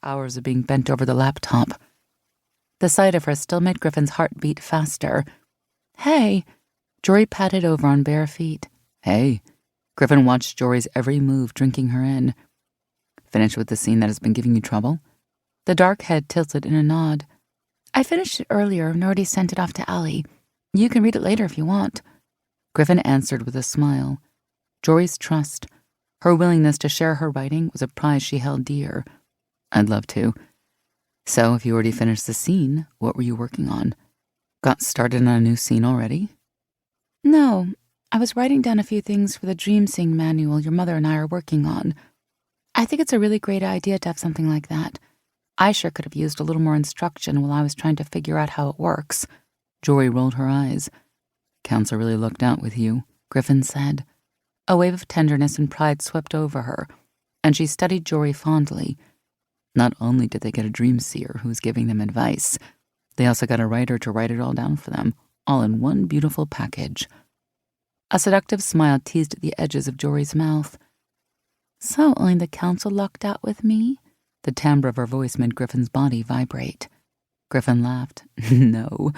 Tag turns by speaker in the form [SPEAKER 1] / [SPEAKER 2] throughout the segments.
[SPEAKER 1] hours of being bent over the laptop. The sight of her still made Griffin's heart beat faster. "Hey." Jorie patted over on bare feet. "Hey." Griffin watched Jorie's every move, drinking her in. "Finished with the scene that has been giving you trouble?" The dark head tilted in a nod. "I finished it earlier and already sent it off to Allie. You can read it later if you want." Griffin answered with a smile. Jorie's trust, her willingness to share her writing, was a prize she held dear. "I'd love to. So, if you already finished the scene, what were you working on? Got started on a new scene already?" "No, I was writing down a few things for the dream seeing manual your mother and I are working on. I think it's a really great idea to have something like that. I sure could have used a little more instruction while I was trying to figure out how it works." Jorie rolled her eyes. "Council really looked out with you," Griffin said. A wave of tenderness and pride swept over her, and she studied Jorie fondly. Not only did they get a dream seer who was giving them advice, they also got a writer to write it all down for them, all in one beautiful package. A seductive smile teased at the edges of Jorie's mouth. "So only the council lucked out with me?" The timbre of her voice made Griffin's body vibrate. Griffin laughed. "No,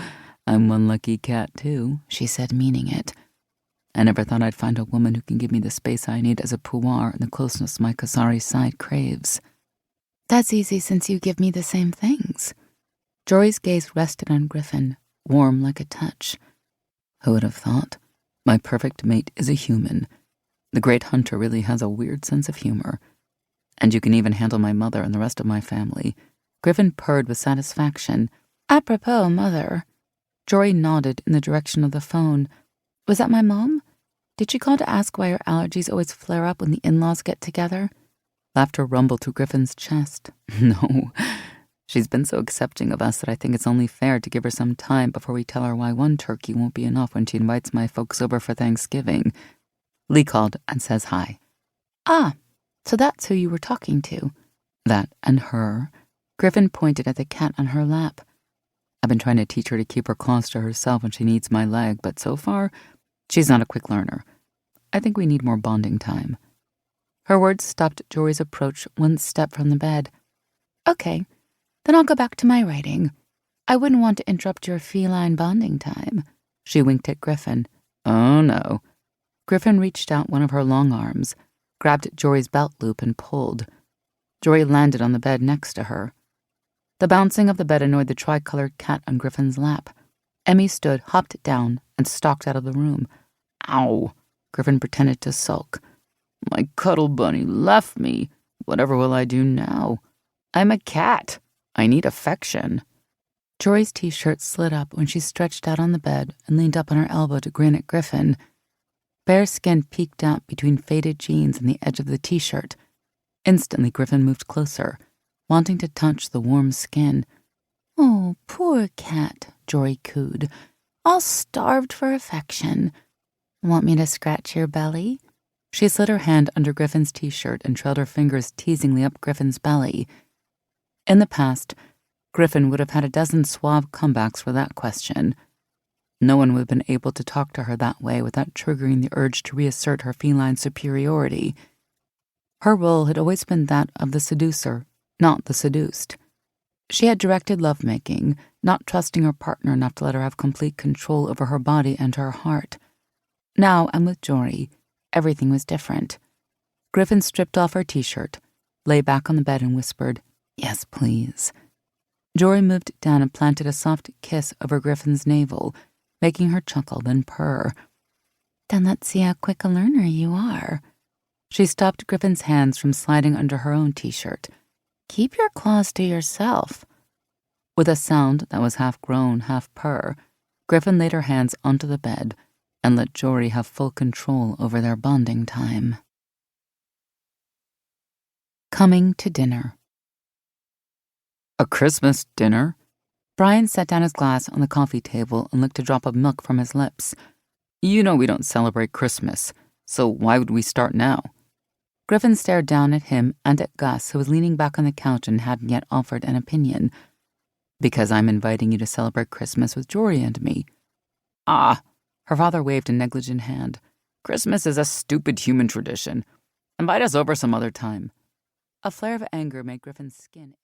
[SPEAKER 1] I'm one lucky cat too," she said, meaning it. "I never thought I'd find a woman who can give me the space I need as a pouvoir and the closeness my Kasari side craves." "That's easy since you give me the same things." Jorie's gaze rested on Griffin, warm like a touch. "Who would have thought? My perfect mate is a human. The great hunter really has a weird sense of humor. And you can even handle my mother and the rest of my family." Griffin purred with satisfaction. "Apropos, mother." Jorie nodded in the direction of the phone. "Was that my mom? Did she call to ask why her allergies always flare up when the in-laws get together?" Laughter rumbled through Griffin's chest. "No. She's been so accepting of us that I think it's only fair to give her some time before we tell her why one turkey won't be enough when she invites my folks over for Thanksgiving. Leigh called and says hi." "Ah, so that's who you were talking to." "That and her." Griffin pointed at the cat on her lap. "I've been trying to teach her to keep her claws to herself when she needs my leg, but so far, she's not a quick learner. I think we need more bonding time." Her words stopped Jorie's approach one step from the bed. "Okay, then I'll go back to my writing. I wouldn't want to interrupt your feline bonding time." She winked at Griffin. "Oh, no." Griffin reached out one of her long arms, grabbed Jorie's belt loop and pulled. Jorie landed on the bed next to her. The bouncing of the bed annoyed the tricolored cat on Griffin's lap. Emmy stood, hopped down, and stalked out of the room. "Ow!" Griffin pretended to sulk. "My cuddle bunny left me. Whatever will I do now? I'm a cat. I need affection." Jorie's t-shirt slid up when she stretched out on the bed and leaned up on her elbow to grin at Griffin. Bare skin peeked out between faded jeans and the edge of the t-shirt. Instantly, Griffin moved closer, wanting to touch the warm skin. "Oh, poor cat," Jorie cooed. "All starved for affection. Want me to scratch your belly?" She slid her hand under Griffin's t-shirt and trailed her fingers teasingly up Griffin's belly. In the past, Griffin would have had a dozen suave comebacks for that question. No one would have been able to talk to her that way without triggering the urge to reassert her feline superiority. Her role had always been that of the seducer, not the seduced. She had directed lovemaking, not trusting her partner enough to let her have complete control over her body and her heart. Now, and with Jorie, everything was different. Griffin stripped off her t-shirt, lay back on the bed and whispered, "Yes, please." Jorie moved down and planted a soft kiss over Griffin's navel, making her chuckle, then purr. "Then let's see how quick a learner you are." She stopped Griffin's hands from sliding under her own t-shirt. "Keep your claws to yourself." With a sound that was half groan, half purr, Griffin laid her hands onto the bed and let Jorie have full control over their bonding time. Coming to dinner. "A Christmas dinner?" Brian set down his glass on the coffee table and licked a drop of milk from his lips. "You know we don't celebrate Christmas, so why would we start now?" Griffin stared down at him and at Gus, who was leaning back on the couch and hadn't yet offered an opinion. "Because I'm inviting you to celebrate Christmas with Jorie and me." "Ah," her father waved a negligent hand. "Christmas is a stupid human tradition. Invite us over some other time." A flare of anger made Griffin's skin